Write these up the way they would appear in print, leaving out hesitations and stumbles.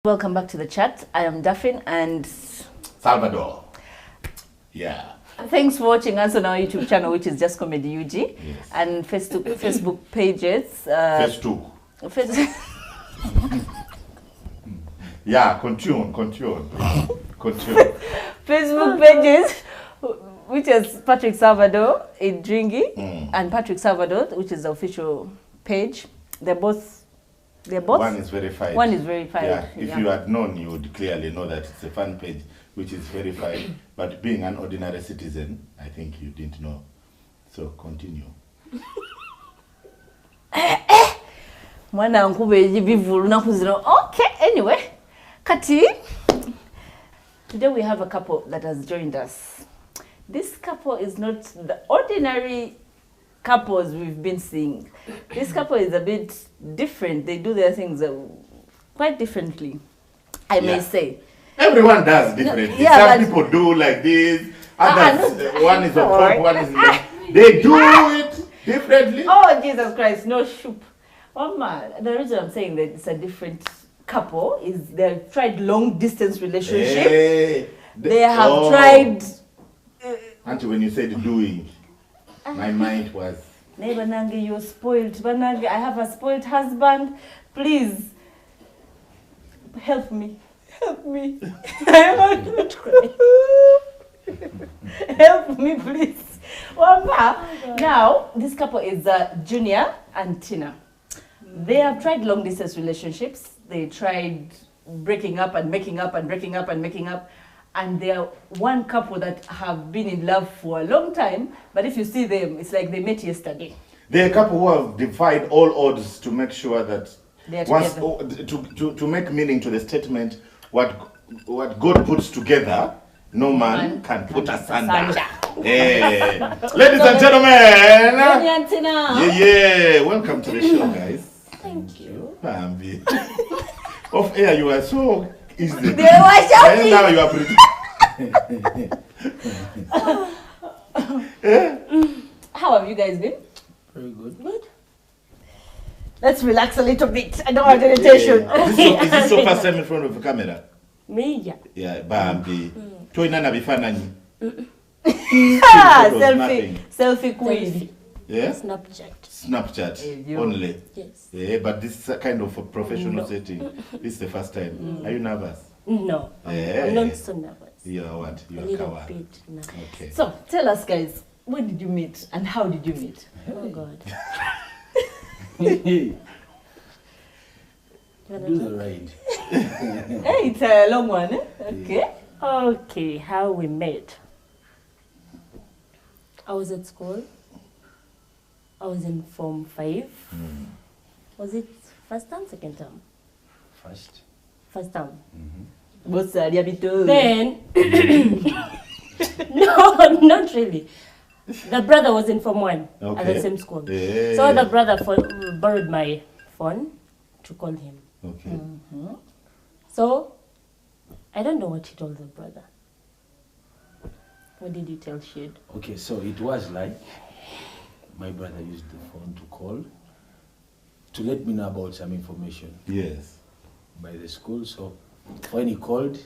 Welcome back to the chat. I am Daphne and Salvador. Yeah. Thanks for watching us on our YouTube channel, which is Just Comedy UG, Yes. and Facebook pages. Facebook. Yeah, continue. Facebook pages, which is Patrick Salvador Idringi and Patrick Salvador, which is the official page. They're both. One is verified. One is verified. Yeah. If you had known, you would clearly know that it's a fan page which is verified. But being an ordinary citizen, I think you didn't know. So continue. Okay, anyway. Kati, today we have a couple that has joined us. This couple is not the ordinary couples we've been seeing. This couple is a bit different. They do their things quite differently, I may say. Everyone does differently. Yeah, some people do like this. Others, one is a top, one is they do it differently. Oh, Jesus Christ, no shoop. Oh man, the reason I'm saying that it's a different couple is they've tried long distance relationship. Hey, they have tried. Auntie, when you said doing, my mind was. Neighbor Nangi, you're spoiled. Banangi, I have a spoiled husband. Please help me. Help me. I want to cry. Help me, please. Now, this couple is Junior and Tina. They have tried long distance relationships. They tried breaking up and making up and breaking up and making up. And they are one couple that have been in love for a long time. But if you see them, it's like they met yesterday. They're a couple who have defied all odds to make sure that they are once, to make meaning to the statement, what God puts together, no man can put asunder. Hey. Ladies and gentlemen, yeah, welcome to the show, guys. Thank you. Bambi. Off air, you are so easy. They were shouting. And now you are pretty. How have you guys been? Very good. Good. Let's relax a little bit. I don't want irritation. Is this your first time in front of the camera? Me, yeah. Yeah, Bambi. Toinana bifanani. Selfie queen. Yeah? Snapchat. Only. Yes. Yeah, but this is a kind of a professional setting. This is the first time. Are you nervous? No. Yeah. I'm not so nervous. You are what? You A are little coward. bit nervous. Okay. So, tell us guys, when did you meet and how did you meet? Oh, God. Do the ride. Hey, it's a long one, eh? Okay. Okay, how we met. I was at school. I was in Form 5. Was it first term, second term? First term. What's that? Then, no, not really. The brother was in Form 1 at the same school. Yeah. So the brother borrowed my phone to call him. Okay. So, I don't know what he told the brother. What did he tell Shade? Okay, so it was like my brother used the phone to call to let me know about some information Yes. by the school. So when he called,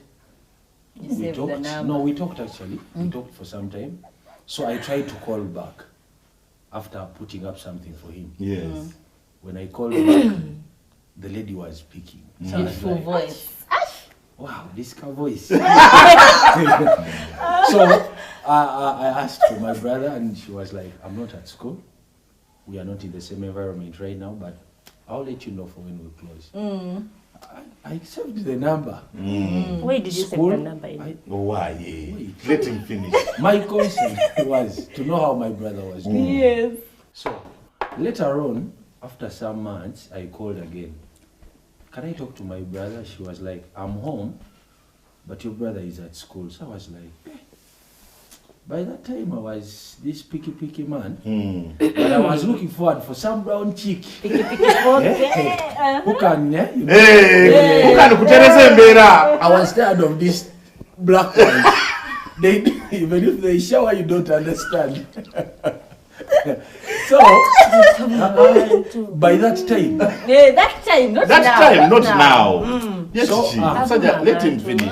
You we saved the talked. number. No, we talked actually. We talked for some time. So I tried to call back after putting up something for him. Yes. When I called back, the lady was speaking. So I was Beautiful like, voice. wow, this car voice. So I asked for my brother and she was like, I'm not at school. We are not in the same environment right now, but I'll let you know for when we close. I saved the number. Where did you save School, the number in? Why? Yeah. Let him finish. My concern was to know how my brother was doing. Yes. So later on, after some months, I called again. Can I talk to my brother? She was like, I'm home, but your brother is at school. So I was like, eh. By that time, I was this picky man. But I was looking forward for some brown chick. Okay. Who can, you know, Hey! Who can kutereza mbera? I was tired of this black ones. They, even if they shower, you don't understand. So, by that time, Yeah, that time, not That now. time, not now. Yes, So, Saja, let him finish.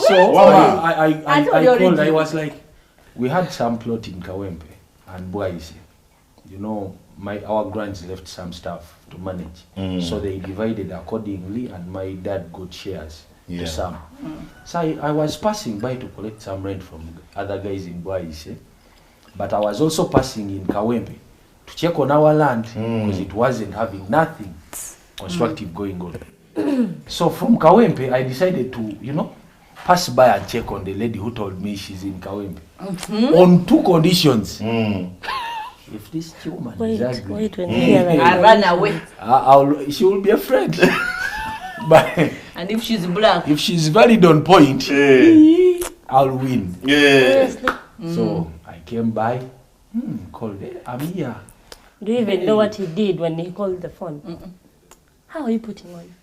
So Wow. I told you called. already. I was like, we had some plot in Kawempe and Bwaise. You know, our grands left some stuff to manage, so they divided accordingly, and my dad got shares Yeah. to some. So I was passing by to collect some rent from other guys in Bwaise, but I was also passing in Kawempe to check on our land because it wasn't having nothing constructive going on. So from Kawempe, I decided to, pass by and check on the lady who told me she's in Kawempe. On two conditions. If this woman is ugly, Wait, when you hear that. I ran away. she will be a friend. But And if she's black, if she's valid on point, Yeah. I'll win. Yeah. Seriously? So I came by, called, hey, I'm here. Do you even know what he did when he called the phone? How are you putting on?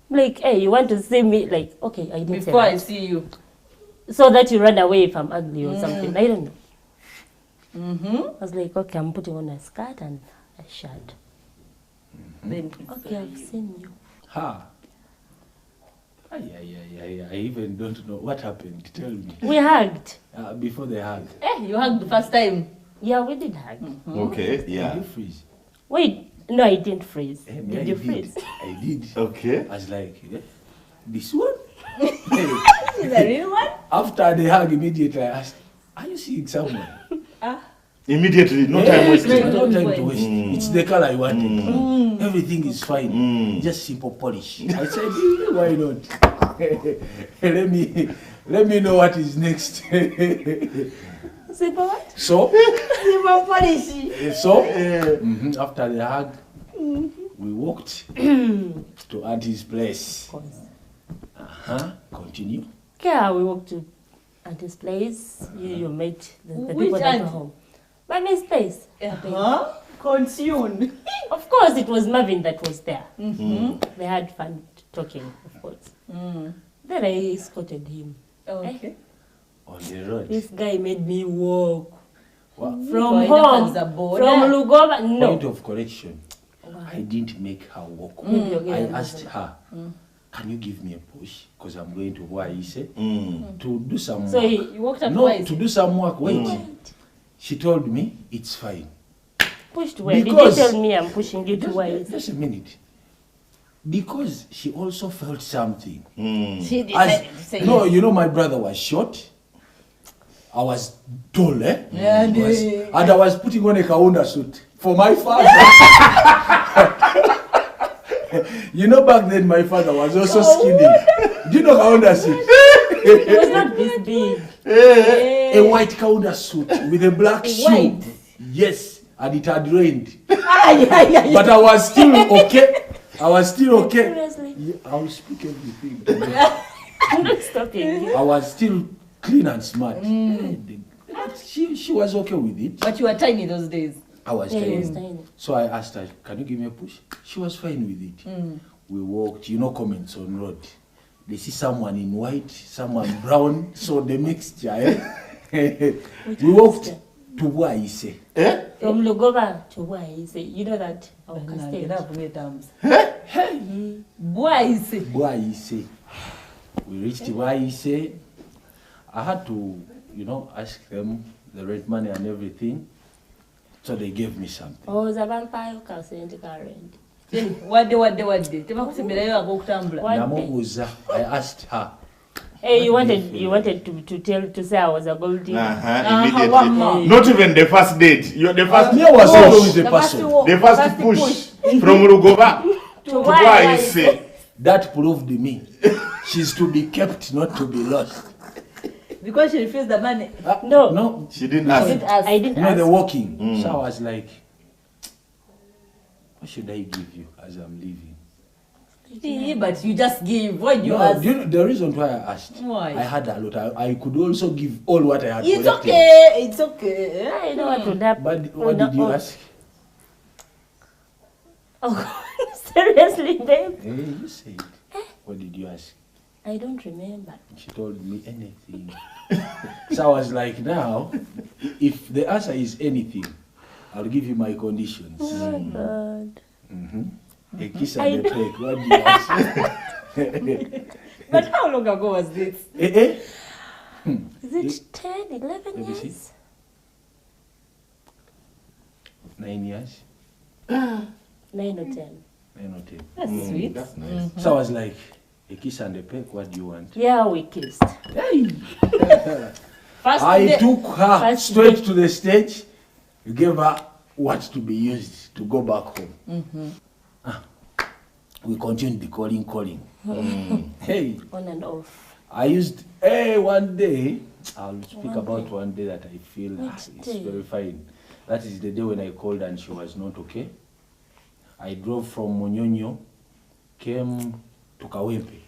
Like, hey, you want to see me? Like, okay, I didn't before say I that. see you. So that you run away if I'm ugly or something. I don't know. I was like, okay, I'm putting on a skirt and a shirt. Then Okay, I've seen you. Ha. I even don't know what happened. Tell me. We hugged. Before the hug. you hugged the first time. Yeah, we did hug. Okay, Did yeah. you freeze? Wait, no, I didn't freeze. Eh, Did you freeze? I did. Okay. I was like, this one? Is a real one? After the hug, immediately I asked, are you seeing someone? Immediately, no time wasted. No time to waste. Mm. It's the color I wanted. Everything is fine. Just simple polish. I said, why not? let me know what is next. Simple what? So, Simple polish. after the hug, we walked to Auntie's place. Of course. Continue. Yeah, we walked to Auntie's place. You met the Which people that aunt? were home. Mommy's place. Huh? Consumed. Of course, it was Marvin that was there. They had fun talking, of course. Then I escorted him. Okay. On the road. This guy made me walk What? from Why home, the border? from Lugova. Point No. of correction. I didn't make her walk. Maybe you're I getting asked her, can you give me a push? Because I'm going to Waise Mm. to do some So work. he You walked up No, twice. to do some work. Wait. She told me it's fine. pushed where? Did you Because- tell me I'm pushing you to Just, where? just a minute. Because she also felt something. She decided to say No, yes. you know my brother was short. I was tall, eh? Yeah, And I was putting on a kaunda suit for my father. You know, back then my father was also skinny. Do you know kaunda suit? It was not this big. A white kaunda suit with a black shoe. White? Yes, and it had rained. Yeah. But I was still okay. I was still okay. Seriously. Yeah, I'll speak everything. I'm not stopping you. I was still clean and smart. But she was okay with it. But you were tiny those days. I was Yeah, he was tiny. tiny. So I asked her, can you give me a push? She was fine with it. We walked, comments on road. They see someone in white, someone brown, so the mixture. We walked to Waise. Eh? From Lugova to Waise. You know that? Our stage. Boys. Waise. We reached Waise. I had to, ask them the rent money and everything. So they gave me something. Oh, Zabanpa, Kalsenti Karen. Wadde. Tebakusemerayo ag'okutambula. What? Namubuuza, I asked her. Hey, you wanted to say I was a gold digger. Immediately. one more. Not even the first date. You're the first Me, I was push. always the person. The first push from Rugova to Waise. That proved me. She's to be kept, not to be lost. Because she refused the money. No. She didn't I ask. didn't ask. I didn't You know, the ask. walking. So I was like, what should I give you as I'm leaving? But you just give. Why do you No, ask? do you know the reason why I asked? Why? I had a lot. I could also give all what I had It's collected. okay. It's okay. I know what would happen. But what did you ask? Oh, seriously, babe? Hey, you said. What did you ask? I don't remember. She told me anything. So I was like, now, if the answer is anything, I'll give you my conditions. Oh, God. A kiss and a peck. What do you ask? But how long ago was this? Is it 10, 11 Let me see. years? 9 years, 9 or 10. 9 or 10. That's sweet. That's nice. So I was like, a kiss and a peck, what do you want? Yeah, we kissed. First I day- took her First straight day. to the stage, gave her what to be used to go back home. We continued the calling. Hey, On and off. I used, one day, I'll speak about one day that I feel Which it's day? very fine. That is the day when I called and she was not okay. I drove from Monyonyo, came to Kawempe,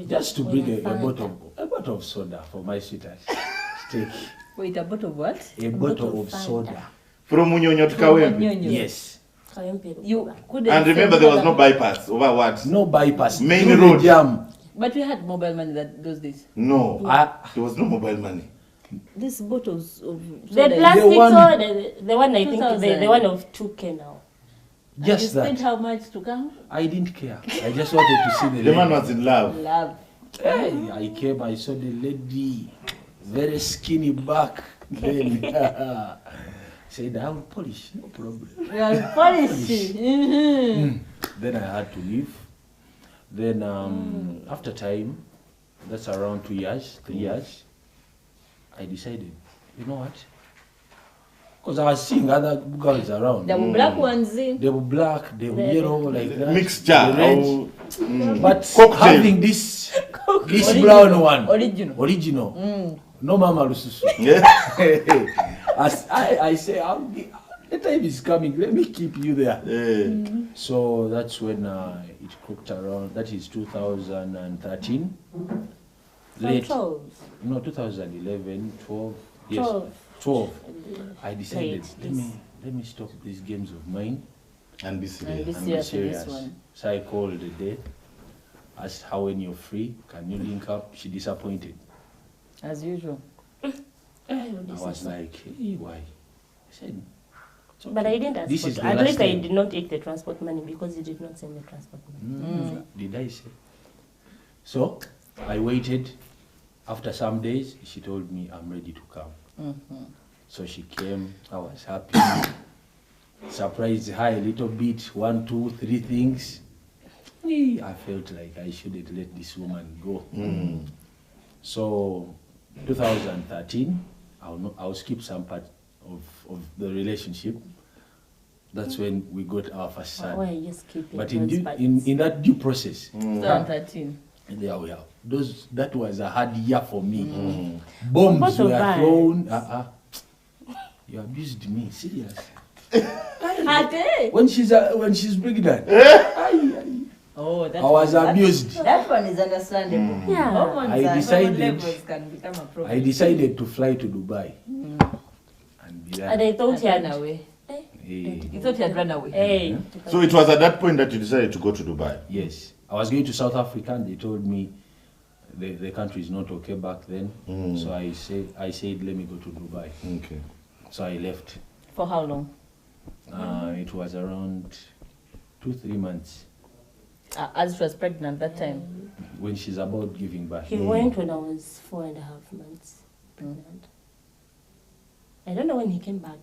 just to bring a bottle of soda for my sweetheart. Take Wait, a bottle of what? a bottle of soda. From Munyonyo to Kawempe. Nyonyo. Yes. You couldn't. And remember, send there was that- no bypass. Over what? No bypass. Main through the road. jam. But we had mobile money those days. No. I, There was no mobile money. These bottles of The soda, plastic one- soda, the one I think, 2000. the one of 2K now. you just spent that. how much to come? I didn't care. I just wanted to see the The man lady. was in love. Love. Hey, I came, I saw the lady, very skinny back. Then said, I will polish, no problem. We are policy. Then I had to leave. Then after time, that's around 2 years, 3 years, I decided, you know what? Because I was seeing other girls around. The black ones in. They were black, they were yellow, like that. Mixture. the red. Oh, But Cocktail. having this brown one, Original. original, no mama lususu. yeah. As I say, the time is coming, let me keep you there. So that's when it cooked around, that is 2013. Late, 12. no, 2011, 12, yes, 12. 12. I decided, Late, let me stop these games of mine And be And serious. be and be serious with serious. this one. So I called the day, asked her when you're free, can you link up? She disappointed. As usual. I was like, hey, why? I said, it's okay. But I didn't ask This for is the At last least I time. did not take the transport money because he did not send the transport money. Did I say? So I waited. After some days, she told me I'm ready to come. So she came. I was happy. Surprised her a little bit. 1, 2, 3 things. I felt like I shouldn't let this woman go. So 2013, I'll skip some part of the relationship. That's when we got our first son. Why are you skipping But those in parts? that due process, 2013. there we are. That was a hard year for me. Bombs Both of were us. thrown. You abused me, serious. Ate. When she's pregnant, Oh, that I was that- abused. That one is understandable. Yeah. Hormones I and hormone decided- levels can become a problem. I decided to fly to Dubai. And be there. And I thought he Run had. away. Hey, You thought he had run away. Hey. So it was at that point that you decided to go to Dubai. yes, I was going to South Africa, and they told me the country is not okay back then. So I said, let me go to Dubai. Okay. So I left. For how long? It was around 2-3 months As she was pregnant that time. when she's about giving birth. He went when I was 4.5 months pregnant. I don't know when he came back.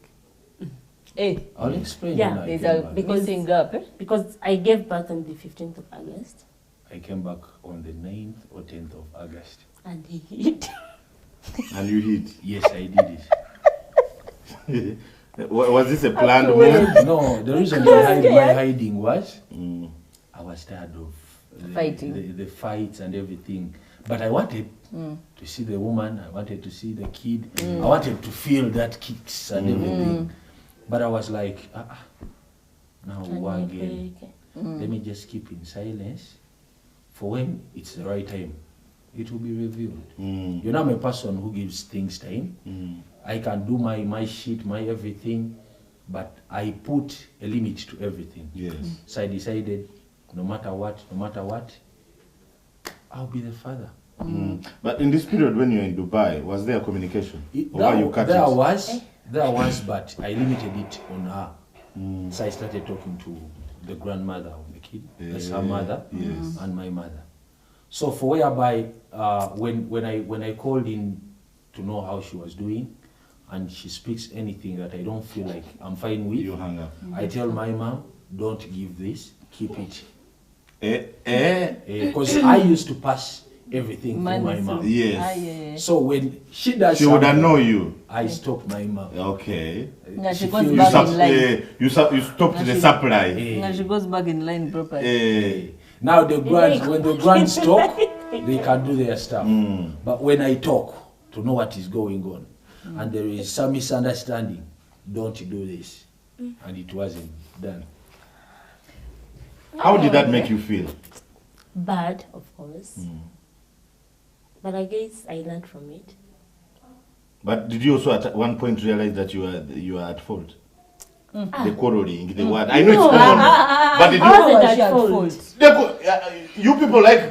Hey, I'll explain. Yeah, when I there's came a back. Because- missing gap. Eh? Because I gave birth on the 15th of August. I came back on the 9th or 10th of August. And he hid. And you hit. Yes, I did it. Was this a planned After move? No, the reason behind my hiding was Mm. I was tired of Fighting. the fights and everything. But I wanted to see the woman, I wanted to see the kid, I wanted to feel that kicks and everything. But I was like, now war again. Let me just keep in silence. For when it's the right time, it will be revealed. You know, I'm a person who gives things time. I can do my shit, my everything, but I put a limit to everything. Yes. So I decided, no matter what, I'll be the father. But in this period when you were in Dubai, was there communication? Or were you cut There it? was, but I limited it on her. So I started talking to the grandmother of the kid, that's her mother, Yes. and my mother. So for whereby when I called in to know how she was doing, and she speaks anything that I don't feel like I'm fine with, You hang up. I tell my mom, don't give this, keep it. Eh? Because I used to pass everything to my mom. Yes. So when she does She would something, know you. I stop my mom. Okay. Now she She goes feels- back in line. You stopped the supply. Now she goes back in line properly. Now the grands, when the grands talk, they can do their stuff. But when I talk to know what is going on, and there is some misunderstanding, don't do this. And it wasn't done. How did that make you feel? Bad, of course. But I guess I learned from it. But did you also at one point realize that you are at fault? The quarreling, the word. I know it's common, but did I you? wasn't at fault. You people like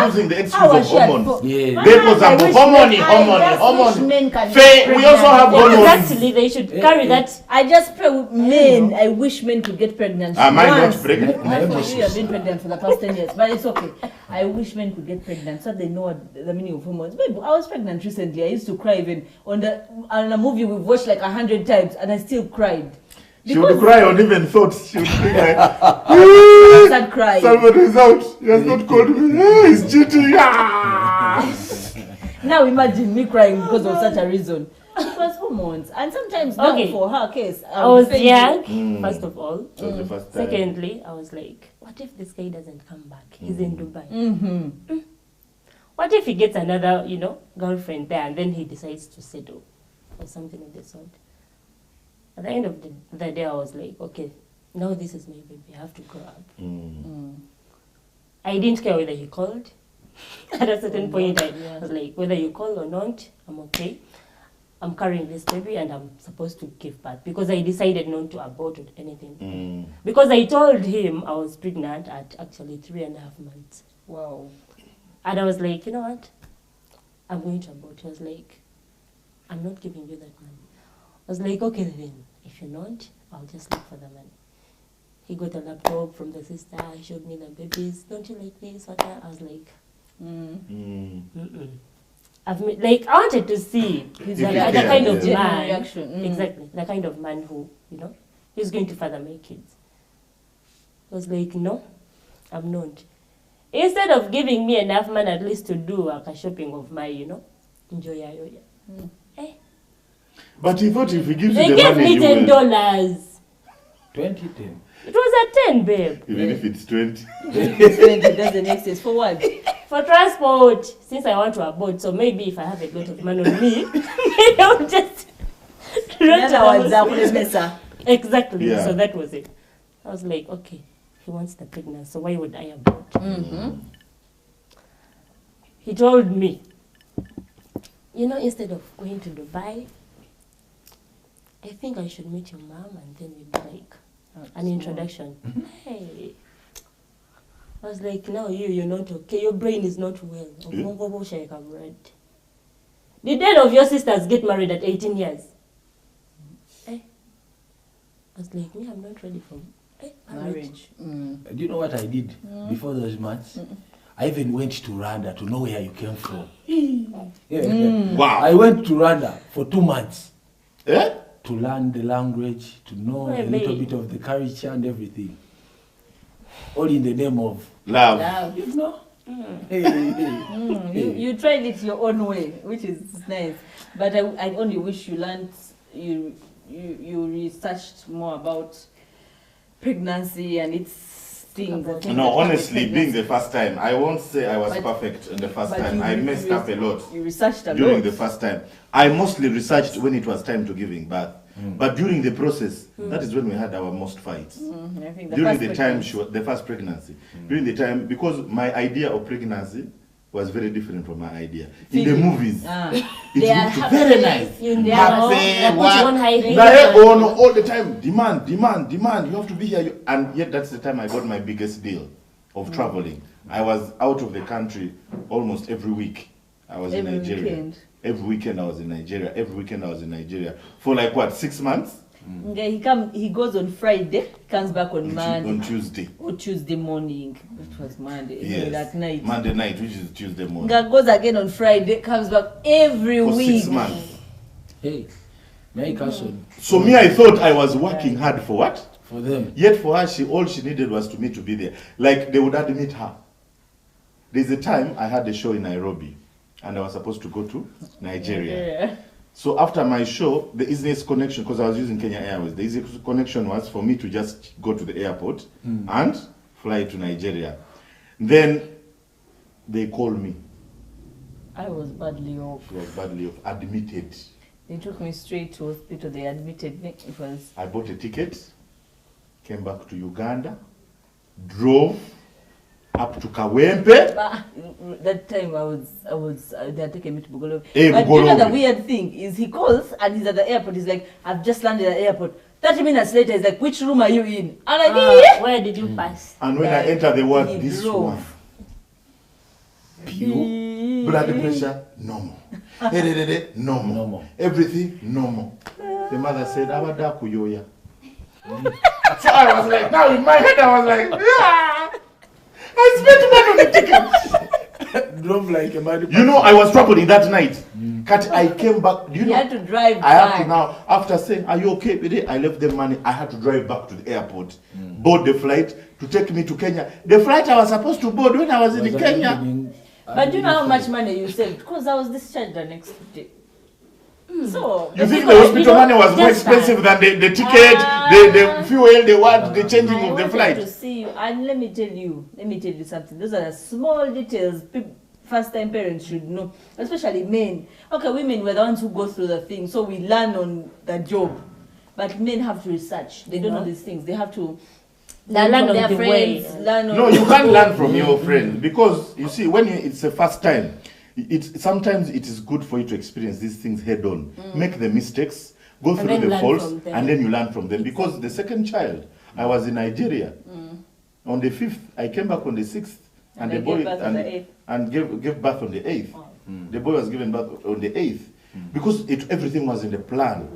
using the excuse How of was she at hormones. fault? Yeah. Because I of wish hormone, men- I just hormone. wish men can Faye, get we also have pregnant. hormones. Exactly, they should carry that. I just pray with men. I wish men could get pregnant. Am I not once. pregnant? My As for emotions. you, have been pregnant for the past 10 years, but it's okay. I wish men could get pregnant so they know what the meaning of hormones. Babe, I was pregnant recently. I used to cry even on a movie we've watched like 100 times, and I still cried. She would cry on even thoughts. She would be like, I started crying. Salvador is out. He has not called me. He's cheating. Now imagine me crying because of such a reason. It was hormones, and sometimes now Okay. for her case, I was defend young, first of all. That was the first time. Secondly, I was like, what if this guy doesn't come back? He's in Dubai. you. What if he gets another, girlfriend there and then he decides to settle or something of the sort? At the end of the day, I was like, okay, now this is my baby. I have to grow up. I didn't care whether he called. At a certain point, I was like, whether you call or not, I'm okay. I'm carrying this baby and I'm supposed to give birth because I decided not to abort or anything. Because I told him I was pregnant at actually 3.5 months. Wow. And I was like, you know what? I'm going to abort. He was like, I'm not giving you that money. I was like, okay then, if you're not, I'll just look for the money. He got a laptop from the sister, he showed me the babies. Don't you like this? What I was like, I wanted to see He's the like, kind of genuine man, reaction. exactly, the kind of man who, he's going to father my kids. I was like, no, I'm not. Instead of giving me enough money at least to do a shopping of my, enjoy yoya. But he thought if he gives They you the gave money, me you will. $10. 2010. It was a 10, babe. Even if it's 20. That's the next is for what? For transport, since I want to abort, so maybe if I have a lot of money on me, maybe I'll just run to Nana the wanza hospital. kulemesa. Exactly. Yeah. So that was it. I was like, okay, he wants the pregnancy, so why would I abort? He told me, instead of going to Dubai, I think I should meet your mom and then we'd like an introduction. Hey. I was like, no, you're not okay. Your brain is not well. Did any of your sisters get married at 18 years? I was like, me, I'm not ready for marriage. Marriage. Do you know what I did before those months? I even went to Rwanda to know where you came from. Wow. I went to Rwanda for 2 months Eh? to learn the language, to know a Really? little bit of the culture and everything. All in the name of, Love. Love. you know. Hey. You tried it your own way, which is nice. But I only wish you learned, you researched more about pregnancy and its things. and things No, that come with honestly, being pregnancy. the first time, I won't say I was But- perfect in the first But time. you- I you- messed you- up a lot You researched a during lot. the first time. I mostly researched when it was time to giving birth. But during the process, that is when we had our most fights. I think During first the time, pregnancy. the first pregnancy. During the time, because my idea of pregnancy was very different from my idea. In the Feeling. movies, They it are looked happy. very nice. You know, Happy, they put what? you on high heels. Like, oh no, all the time, demand. You have to be here. And yet that's the time I got my biggest deal of traveling. I was out of the country almost every week. I was in Every Nigeria. weekend. Every weekend I was in Nigeria. Every weekend I was in Nigeria. For like what, 6 months? He goes on Friday, comes back on Monday. On Tuesday. Or Tuesday morning. It was Monday. Yes. That night. Monday night, which is Tuesday morning. Goes again on Friday, comes back every For week. 6 months. Hey, may I cancel So me, I thought I was working hard for what? for them? Yet for her, all she needed was me to be there. Like they would admit her. There's a time I had a show in Nairobi, and I was supposed to go to Nigeria. Yeah. So after my show, the easiest connection, because I was using Kenya Airways, the easiest connection was for me to just go to the airport and fly to Nigeria. Then they called me. I was badly off. She was badly off, admitted. They took me straight to hospital. They admitted me. It was I bought a ticket, came back to Uganda, drove up to Kawempe. that time they had taken me to Bugolo. Hey, But you know the Bugolo. weird thing is he calls and he's at the airport. He's like, I've just landed at the airport. 30 minutes later, he's like, which room are you in? And I'm like, yeah. Where did you pass? And when I enter the ward, He this drove. one, pure, blood pressure, normal. Normal. Normal. Everything, normal. The mother said, Abada kuyoya. So I was like, now in my head, I was like, yeah. I spent money on the ticket. Drove like a mad. You know, I was traveling that night. Kat, I came back. Do you He know? had to drive I had to back. now, after saying, are you okay with it? I left them money. I had to drive back to the airport, board the flight to take me to Kenya. The flight I was supposed to board when I was in Kenya. But do you know how much money you saved? Because I was discharged the next day. So You think Because, the hospital you know, money was more just expensive than the ticket, the fuel, the what, the changing I of the wanted flight? to see you, and let me tell you something. Those are the small details first-time parents should know, especially men. Okay, women were the ones who go through the thing, so we learn on the job. But men have to research. They don't know these things. They have to learn Learn from on their the way. friends. Learn on No, you can't learn from your friend because you see, when it's the first time, sometimes it is good for you to experience these things head on, make the mistakes, go through then the learn faults, from them. and then you learn from them. Because the second child, I was in Nigeria. On the 5th, I came back on the 6th, and And the they boy gave birth on the 8th. and gave birth on the 8th. The boy was given birth on the 8th because everything was in the plan,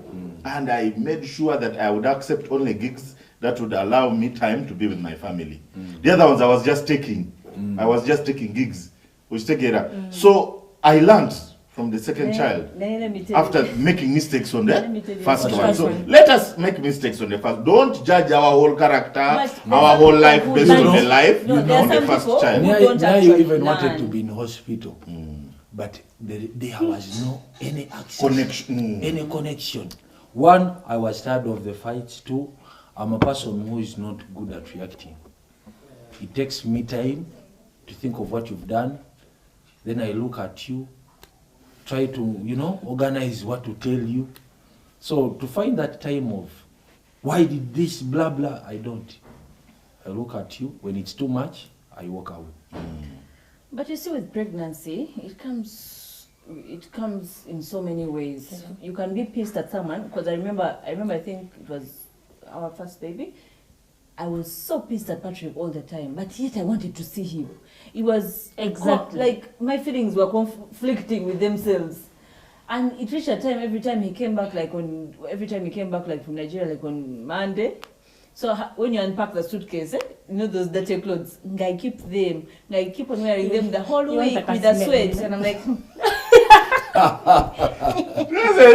and I made sure that I would accept only gigs that would allow me time to be with my family. The other ones I was just taking. I was just taking gigs. Which take it up. So I learned from the second child Let me tell after you. making mistakes on Let me the tell you. first The one. first So one. let us make mistakes on the first. Don't judge our whole character, But our whole life who based learns. on the life No, there are on the some first people child. who Now, don't now you actually even wanted learn. to be in hospital, but there was no any access, Connection. any connection. One, I was tired of the fights. Two, I'm a person who is not good at reacting. It takes me time to think of what you've done. Then I look at you, try to, organize what to tell you. So to find that time of, why did this, blah, blah, I don't. I look at you. When it's too much, I walk away. But you see, with pregnancy, it comes in so many ways. You can be pissed at someone because I remember. I think it was our first baby. I was so pissed at Patrick all the time, but yet I wanted to see him. It was Exactly. like my feelings were conflicting with themselves, and it reached a time every time he came back from Nigeria, like on Monday. So when you unpack the suitcase, those dirty clothes, I keep them. I keep on wearing them the whole You want week the with the smell, sweat, you know? and I'm like,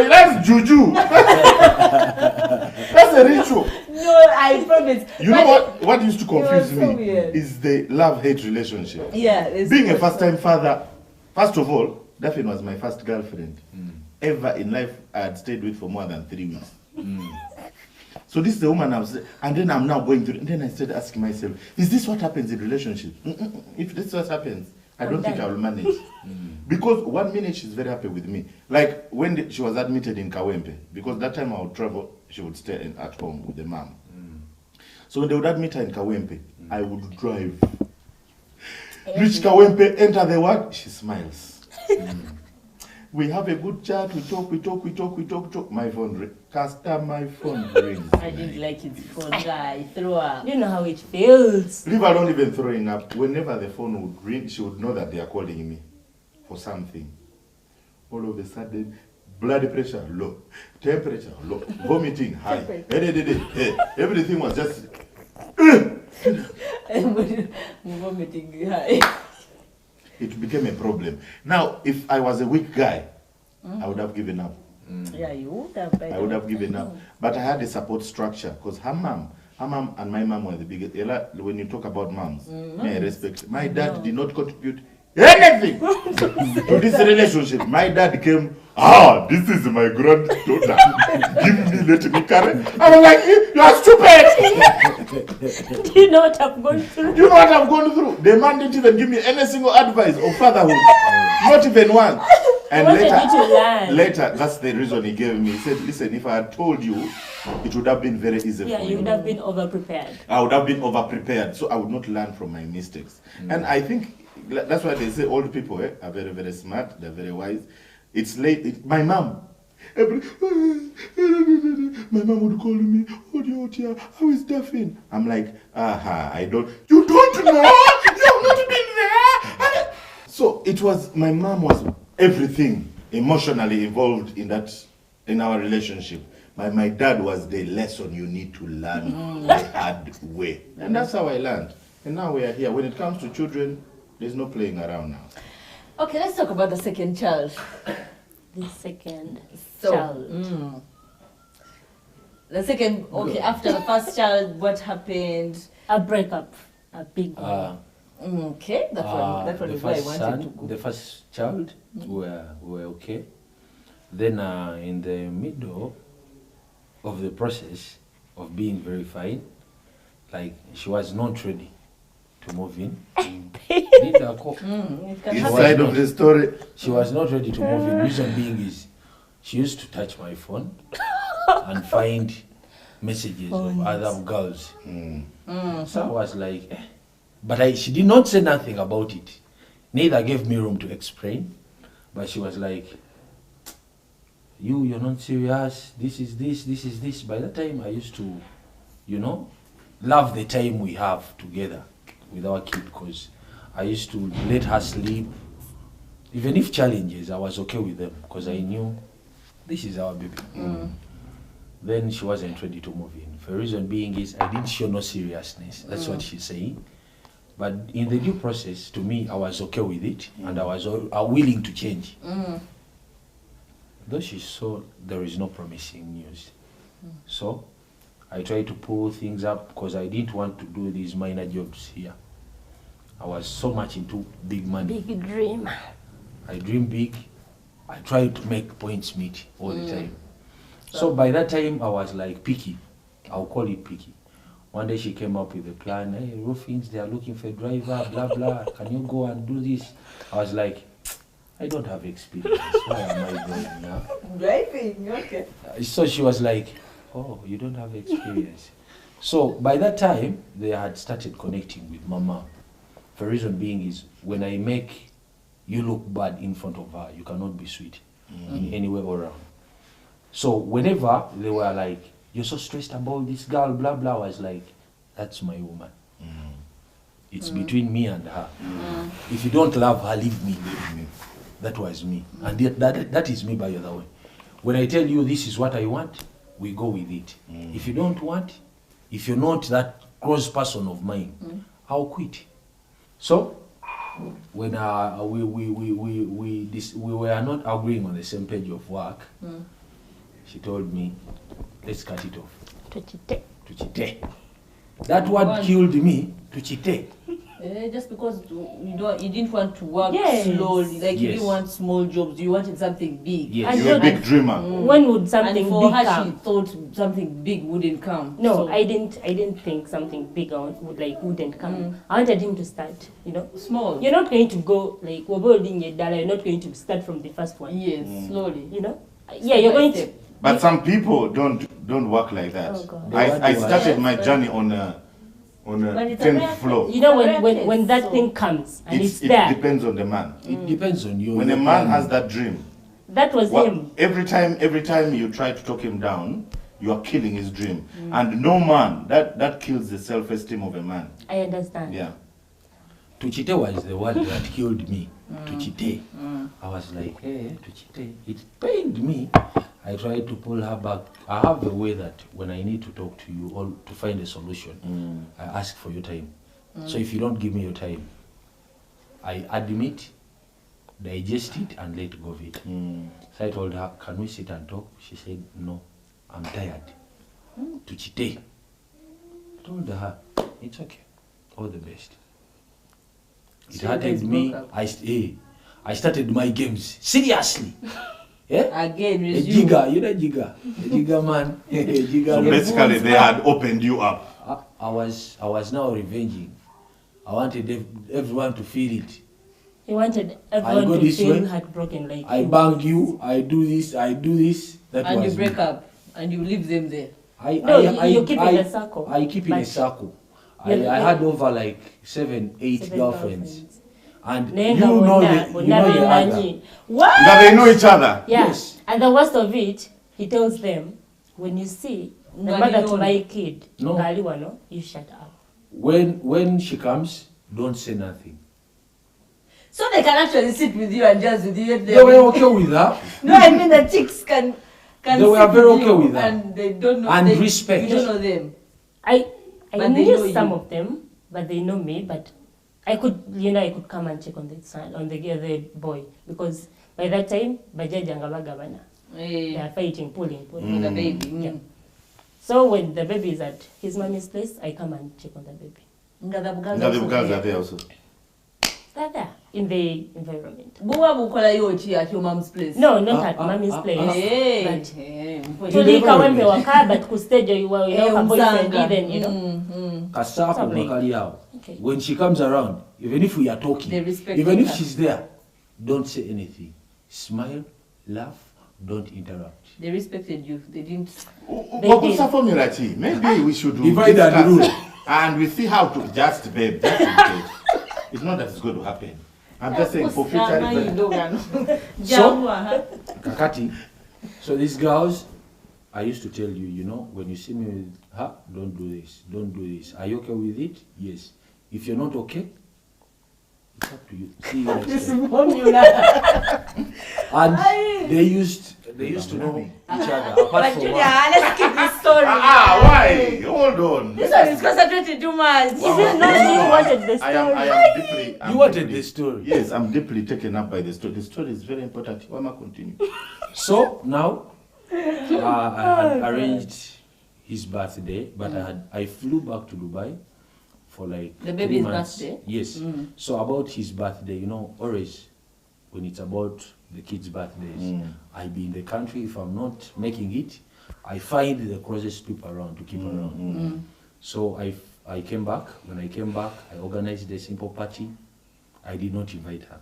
That's juju. That's a ritual. no, I promise. You know what used to was confuse so me weird. is the love-hate relationship. Yeah, it's Being a first-time father, first of all, Daphne was my first girlfriend ever in life I had stayed with for more than 3 weeks. So this is the woman I was, and then I'm now going through, and then I started asking myself, is this what happens in relationships? If this is what happens, I don't think I will manage. Because 1 minute she's very happy with me. Like when she was admitted in Kawempe, because that time I would travel, she would stay at home with the mom. So when they would admit her in Kawempe, I would drive. Reach Kawempe, enter the ward, she smiles. We have a good chat, we talk. My phone rings. My phone rings. I didn't like it for guy. Throw her. You know how it feels. Leave alone even throwing up. Whenever the phone would ring, she would know that they are calling me for something. All of a sudden, blood pressure low, temperature low, vomiting high. Everything was just. Vomiting high. It became a problem. Now, if I was a weak guy, I would have given up. Yeah, you would have. I would have given up. But I had a support structure because her mom and my mom were the biggest. When you talk about moms, may I respect. My dad did not contribute anything to this relationship. My dad came, this is my granddaughter. Let me carry. I was like, you are stupid. Do you know what I've gone through? You know what I've gone through? The man didn't even give me any single advice of fatherhood. Not even one. And What did you learn? later, that's the reason he gave me. He said, listen, if I had told you, it would have been very easy Yeah, for you you. would have been over-prepared. I would have been over-prepared, so I would not learn from my mistakes. And I think that's why they say old people are very, very smart, they're very wise. It's late. My mom, my mom would call me, Odia, how is Daphne? I'm like, I don't, you don't know? You have not been there? So it was, my mom was everything emotionally involved in our relationship. My dad was the lesson you need to learn the hard way. And that's how I learned. And now we are here. When it comes to children, there's no playing around now. Okay, let's talk about the second child. The second So, child. The second, okay, after the first child, what happened? A breakup. A big one. Okay, that one the is where I first wanted son, to go. the first child, were okay. Then in the middle of the process of being very fine, like she was not ready to move in. It can happen. Inside of the story, She was not ready to move in. Reason being is she used to touch my phone and find messages of other girls. So I was like, but she did not say nothing about it. Neither gave me room to explain. But she was like, you're not serious. This is this, this is this. By that time, I used to, love the time we have together with our kid, because I used to let her sleep. Even if challenges, I was okay with them because I knew this is our baby. Then she wasn't ready to move in. The reason being is I didn't show no seriousness. That's what she's saying. But in the due process, to me, I was okay with it, and I was willing to change. Though she saw there is no promising news. So I tried to pull things up because I didn't want to do these minor jobs here. I was so much into big money. Big dream. I dream big. I try to make points meet all the time. So by that time, I was like picky. I'll call it picky. One day she came up with a plan. Hey, Roofings, they are looking for a driver, blah, blah. Can you go and do this? I was like, I don't have experience. Why am I going now? Driving, okay. So she was like, oh, you don't have experience. So by that time, they had started connecting with Mama. The reason being is when I make you look bad in front of her, you cannot be sweet in any way around. So whenever they were like, you're so stressed about this girl, blah, blah, I was like, that's my woman. It's between me and her. If you don't love her, leave me. That was me. And that is me, by the way. When I tell you this is what I want, we go with it. If you don't want, if you're not that close person of mine, I'll quit. So when we were not agreeing on the same page of work, she told me, let's cut it off. Tuchite. That word killed me. Tuchite. Just because you didn't want to work Yes. slowly, like you Yes. didn't want small jobs, you wanted something big. Yes. And you're a then- big dreamer. When would something And for big her, come? she thought something big wouldn't come. No, So, I didn't think something bigger wouldn't come. I wanted him to start, small. You're not going to go like we're building a dollar, you're not going to start from the first one. Yes, slowly. Yeah, you're by going step. to But some people don't work like that. Oh, God. I started my Yes, journey on But a it's a rare 10th floor. thing. when that So- thing comes and it's It there. depends on the man. It depends on you. When a man has that dream, That was him. every time you try to talk him down, you are killing his dream. And no man, that kills the self-esteem of a man. I understand. Yeah. Tuchite was the word that killed me. Tuchite. I was like, hey, Tuchite. It pained me. I tried to pull her back. I have a way that when I need to talk to you or to find a solution, I ask for your time. So if you don't give me your time, I admit, digest it, and let go of it. So I told her, can we sit and talk? She said, no, I'm tired. Tuchite. I told her, it's okay. All the best. It So you hurted guys me. broke up? I started my games seriously. Yeah? Again, A resume. jigger, you know jigger. A jigger man. A jigger. So basically, they had opened you up. I was now revenging. I wanted everyone to feel it. He wanted go everyone to this feel way. heartbroken like I you. bang you, I do this. That And you was break me. up and you leave them there. No, you keep in a circle. I keep in a But- circle. I Yeah. had over like 7, 8 7 girlfriends. And Nenga you know bonna- the bonna other. bemanyi. What? That they know each other. Yeah. Yes. And the worst of it, he tells them, when you see the Ngali mother to ono. my kid, No. ngali wano, you shut up. When she comes, don't say nothing. So they can actually sit with you and just with you. They were okay with that. No, I mean the chicks can They were sit very with okay you with that. and they don't know. And they, respect. You don't know them. I But they know knew some you. of them, but they know me. But I could, I could come and check on the son, on the other boy, because by that time, bajaja ngabagabana. They are fighting, pulling. With the baby. Yeah. So when the baby is at his mommy's place, I come and check on the baby. The girls are there also. They're there in the environment. Buwa bukola yochi at your mom's place. No, not at mommy's place. Hey. But Hey. tuli kawembe waka, but kustejo you were, a boyfriend, then, Kasako Something. makali yao. Okay. When she comes around, even if we are talking, They respect even if her. she's there, don't say anything. Smile, laugh, don't interrupt. They respected you. They didn't. What was the formula? T? Maybe we should Divide and discuss rule. and we see how to just, babe. Just in case. It's not that it's going to happen. I'm just saying for future reference. So, Kakati. So these girls, I used to tell you, when you see me with her, don't do this, don't do this. Are you okay with it? Yes. If you're not okay, it's up to you. See you next time. And they used to know each other. Apart but from Julia, one. let's keep this story. Why? Hold on. This one is concentrated too much. Is it not you wanted the I am story? deeply. I'm You wanted deeply- the story. Yes, I'm deeply taken up by the story. The story is very important. Why am I continue? So now, I had arranged his birthday, but I flew back to Dubai for like The 3 baby's months. birthday? Yes. So about his birthday, always when it's about the kids' birthdays, I be in the country. If I'm not making it, I find the closest people around to keep around. So I came back. When I came back, I organized a simple party. I did not invite her,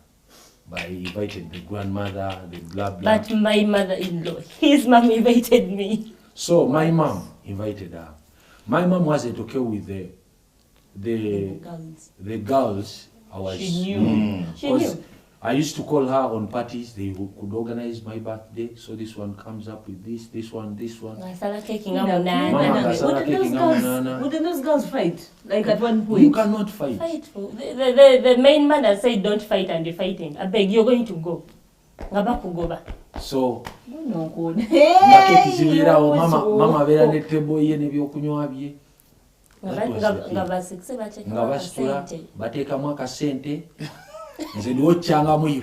but I invited the grandmother, the blah blah. But my mother-in-law, his mom invited me. So my mom invited her. My mom wasn't okay with the girls I was She knew. with. She knew. I used to call her on parties. They could organize my birthday. So this one comes up with this one. Ngasala keki Mama, ngamunana. wouldn't those girls fight? Like at one point. You cannot fight. Fight for the main man that said don't fight and you're fighting. I beg, you're going to go. Ngabakugoba. So No, good. nga keki zibirawo, mama abeera ne table ye n'ebyokunywa bye. That was the thing. Ngabasikise Nga bateekamu basitula akasente. bateekamu akasente nze niwokyangamu yo.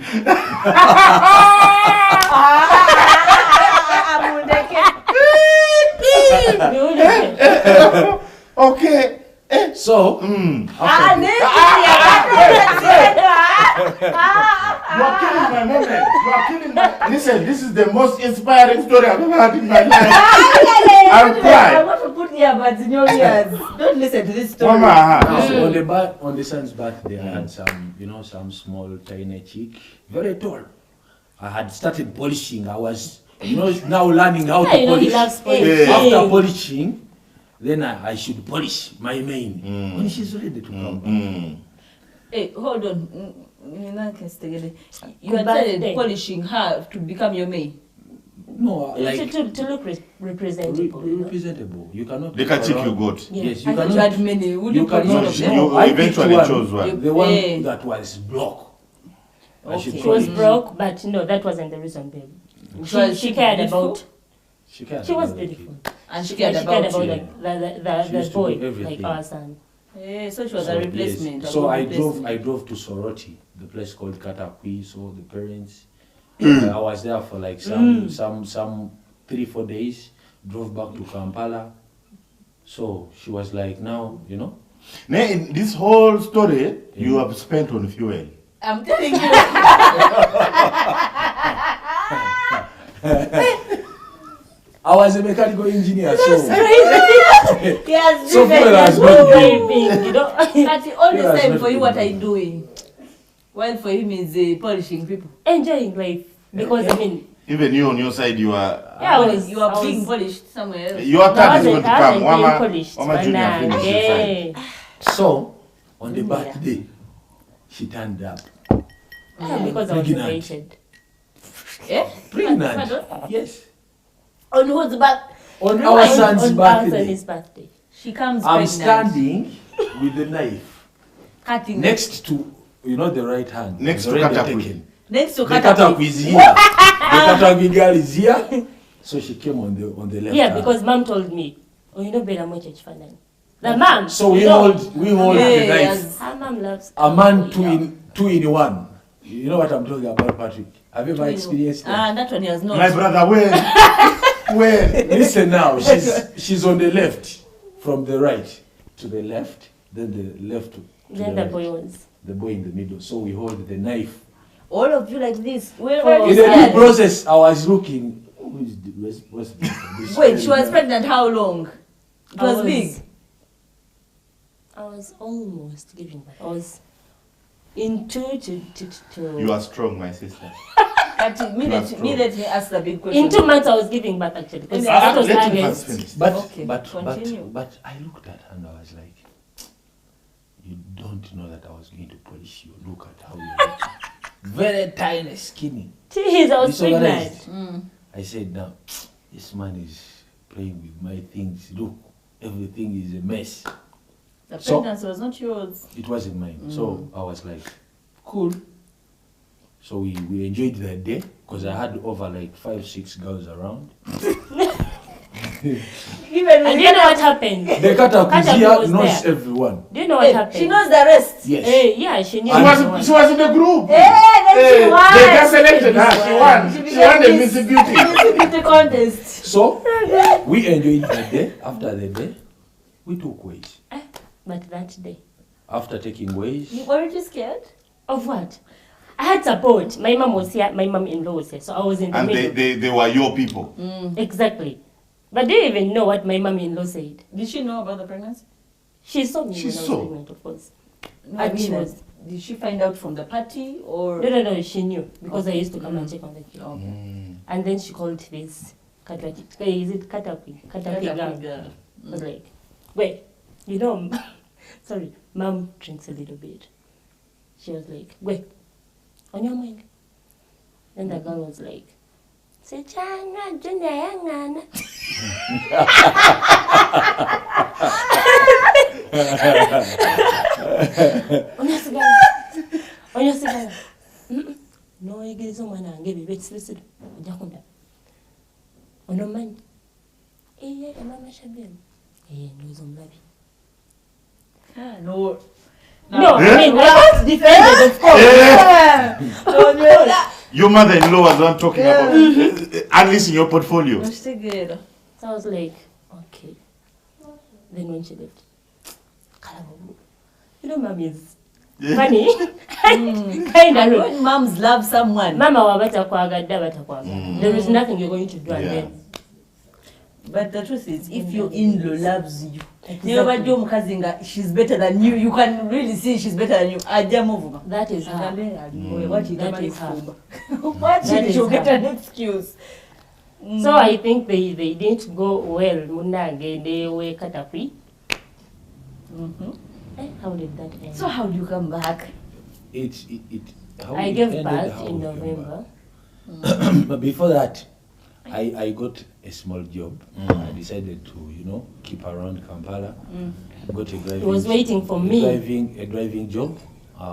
Biwulire. Okay. So after You are killing my moment. You are killing my. Listen, this is the most inspiring story I've ever had in my life. I'm I crying. want to put earbuds in your ears. Don't listen to this story. Mama. So on the son's birthday, I had some small tiny chick, very tall. I had started polishing. I was, now learning how to He polish. loves Yeah. After polishing, then I should polish my main when she's ready to come back. Hey, hold on. You had Birthday. started polishing her to become your maid. No, like to look representable. You know? representable. You cannot. The go chick around- you got. Yeah. Yes, you I thought you cannot. had many. Would You you cannot. choose You- them? you I picked eventually one, chose one. The one Yeah. that was block. And Okay. She was tried. broke, but no, that wasn't the reason, babe. Was She she cared beautiful? about. She She was about the beautiful. kid. And she She cared cared about, about you. like, She the used to boy, do everything. like our son. Yeah, so she was So, a yes. replacement. a So good I drove. replacement. I drove to Soroti, the place called Katakwi. So the parents. I was there for like some 3-4 days. Drove back to Kampala. So she was like, now you know. Now, in this whole story, you have spent on fuel. I'm telling you. I was a mechanical engineer, so He has So driven, fuel he has has been driven. Driving, you know. But all Fuel this has time not for you, been what are you done. doing? While for him is polishing people. Enjoying life. Because, I mean, Even you on your side, you are. yeah, I was, You are I being was, polished somewhere else. Your turn is going to I come. wasn't being Wama, polished. Wama Junior Nah, finished his side. yeah. so on the Yeah. birthday, she turned up Yeah, because I was Pregnant. invited. Eh? pregnant. Pardon? Yes, On whose back? on No, our I- son's on our birthday. son's birthday. She comes I'm pregnant. standing with the knife Cutting. next to the right hand. Next It's to already Katakwi. taken. Next to The Katakwi. Katakwi is here. The Katakwi girl is here. So she came on the left Yeah, hand. because mom told me, oh, you know, better more church fan. The mom. So we you know, hold the Yeah, knife. yes. her mom loves A man yeah. two in one. You know what I'm talking about, Patrick? Have you ever Two in- experienced that? Ah, that one he has not. My brother, when? When? Listen now, she's on the left, from the right to the left, then the left to Then the the boy right. was. The boy in the middle. So we hold the knife. All of you like this. Where For- were In you the scared? process, I was looking. Who is what's this? Wait, she was pregnant how long? It I was big. I was almost giving birth. I was in to You are strong, my sister. But That's true. let me ask the big question. in 2 months I was giving birth actually. Because Yeah, that was let me August. first finish. But Okay, continue. but I looked at her and I was like, you don't know that I was going to polish you. Look at how you look. Very tiny, skinny. Jeez, I was pregnant. Disorganized. I said, now, this man is playing with my things. Look, everything is a mess. The So- pregnancy was not yours. It wasn't mine. So I was like, cool. So we enjoyed that day because I had over like 5-6 girls around. Even And do you know what happened? The Katakwi Katakwi was knows there. everyone. Do you know what happened? she knows the rest. Yes. Yeah, she knew. She everyone. was in the group. Then Hey, she won. they just selected her. She won. She became won the Miss- Miss Beauty. Miss Beauty contest. So we enjoyed that day. After the day, we took ways. But that day. After taking ways, Weren't you scared? Of what? I had support. My mom was here, my mom-in-law was here, so I was in the And middle. they were your people. Exactly. But do you even know what my mom-in-law said? Did she know about the pregnancy? She saw me She when I was saw? pregnant, of course. No, I And she mean, was. did she find out from the party or? No, she knew because I used to come and check on the kid. Okay. And then she called this Kataki. Is it Kataki? Kataki girl. girl. I was like, wait, you know, sorry, mom drinks a little bit. She was like, wait, on your mind. Then the girl was like, Sechana Junior Yangana. Onyasigala. Noyigiriza omwana wange ebyo ebekisirisiro ojja kundaba. Ono omanyi? Mama Shabian. Ndowooza omulabi. No. No, I mean, I was defended, of course. Your mother-in-law was not talking about unleashing your portfolio. Together. So I was like, okay. Then when she left, you know, mom is funny. Kind of rude. When moms love someone. Mama wabatakwagadde batakwagala. There is nothing you're going to do and Yeah. then. But the truth is, if your in-law loves you, Exactly. never do mukazinga, she's better than you. You can really see she's better than you. Aja muvuma. That is her. What That is her. What That is she'll get her. an excuse. So I think they didn't go well. Munange they were Katakwi. How did that end? So how do you come back? how I it gave ended, birth how in it came November. back. But before that, I got a small job. I decided to, keep around Kampala. Got a driving. He was waiting for me. A driving job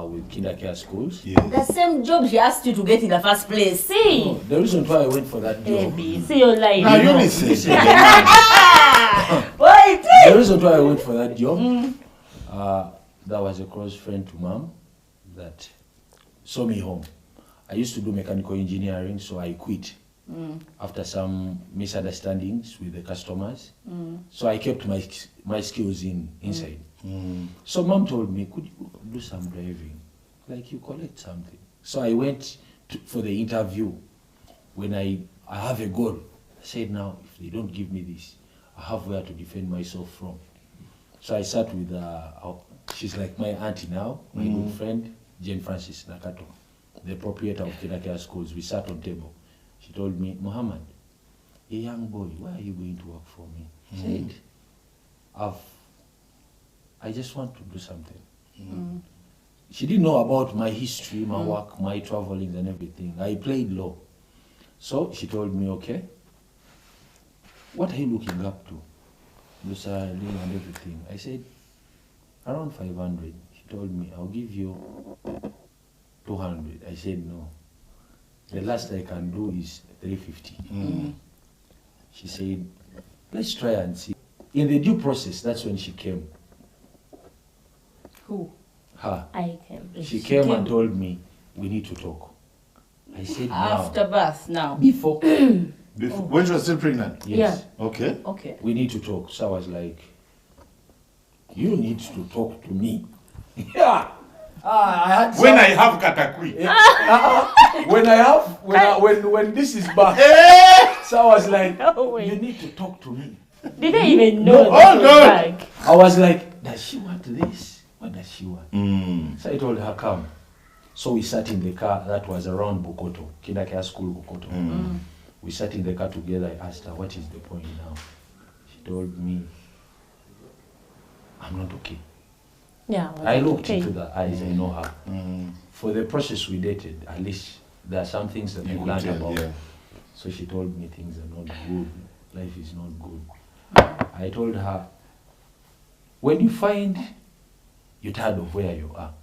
with Kindercare schools. Yeah. The same job she asked you to get in the first place. See, No, the reason why I went for that job. baby, see your life. Now you know, listen. Wait. The reason why I went for that job, that was a close friend to mom that saw me home. I used to do mechanical engineering, so I quit after some misunderstandings with the customers. So I kept my skills inside. So mom told me, could you do some driving? Like you collect something. So I went for the interview. When I have a goal, I said, now, if they don't give me this, I have where to defend myself from. So I sat with, she's like my auntie now, my good friend, Jane Francis Nakato, the proprietor of Kindercare schools. We sat on table. She told me, Muhammad, a young boy, why are you going to work for me? I said, I just want to do something. She didn't know about my history, my work, my traveling and everything. I played law. So she told me, okay, what are you looking up to? The salary and everything. I said, around 500. She told me, I'll give you 200. I said, no. The last I can do is 350. She said, let's try and see. In the due process, that's when she came. Who? Her. I came. She came and told me, we need to talk. I said, now. After birth now. Before. When she was still pregnant? Yes. Okay. Okay. We need to talk. So I was like, you need to talk to me. Yeah. When I have katakui. When this is back. So I was like, No way. you need to talk to me. Did I even know No, that oh, was no. back? I was like, does she want this? What does she want? So I told her, come. So we sat in the car that was around Bukoto, Kindercare School Bukoto. We sat in the car together. I asked her, what is the point now? She told me, I'm not okay. Yeah. I looked into the eyes, I know her. For the process we dated, at least there are some things that I learned about. Yeah. So she told me things are not good, life is not good. I told her, when you find you're tired of where you are,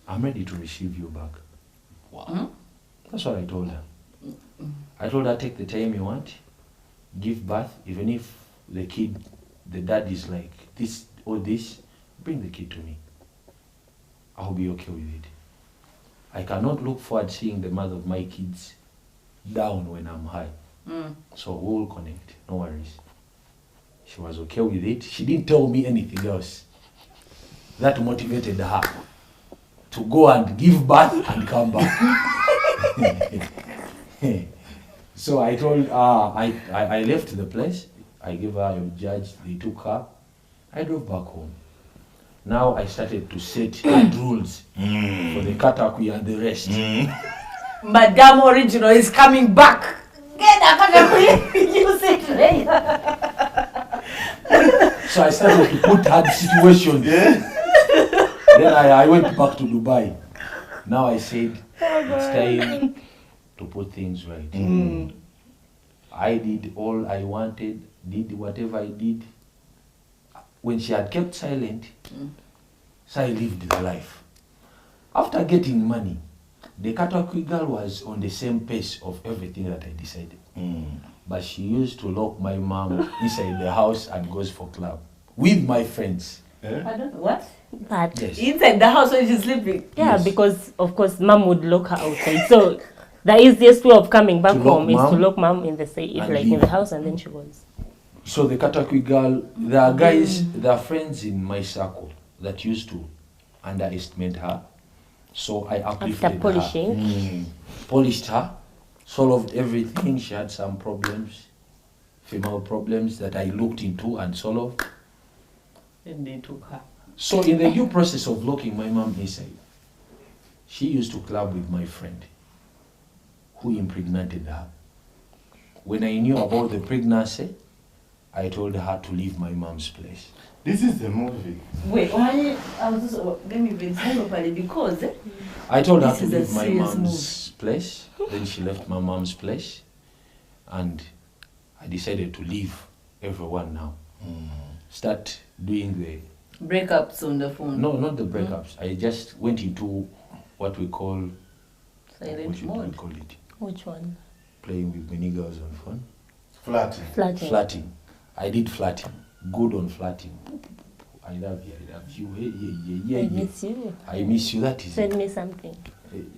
I'm ready to receive you back. Wow. That's what I told her. I told her, take the time you want, give birth, even if the dad is like this or this, bring the kid to me. I'll be okay with it. I cannot look forward seeing the mother of my kids down when I'm high. So we'll connect, no worries. She was okay with it. She didn't tell me anything else. That motivated her to go and give birth and come back. So I told I left the place. I gave her a judge. They took her. I drove back home. Now I started to set rules for the Katakwi and the rest. Madame Original is coming back. Get a Katakui. Use it later. So I started to put hard situations. Then I went back to Dubai. Now I said, it's time to put things right. I did all I wanted, did whatever I did. When she had kept silent, so I lived the life. After getting money, the Katakwi girl was on the same pace of everything that I decided. But she used to lock my mom inside the house and goes for club with my friends. I don't know what. But Yes. Inside the house when she's sleeping. yeah, Yes. because of course mom would lock her outside. So the easiest way of coming back To lock home is to mom lock mom in the and like in leave. the house, and then she goes. So the Katakwi girl, there are guys, there are friends in my circle that used to underestimate her. So I uplifted After polishing. polished her, solved everything. She had some problems, female problems that I looked into and solved. Then they took her. So in the due process of locking my mom inside, she used to club with my friend who impregnated her. When I knew about the pregnancy, I told her to leave my mom's place. This is the movie. Wait, let me even say properly because I told her This to is a leave my serious mom's place. Then she left my mom's place. And I decided to leave everyone now. Start doing the Breakups on the phone. no, not the breakups. I just went into what we call Silent what should we mode. call it? Which one? Playing with many girls on phone. Flat. Flirting. Flirting. I did flirting. Good on flirting. I love you. I love you. Hey, yeah, I yeah, yeah. miss you. I miss you. That is Send it. me something.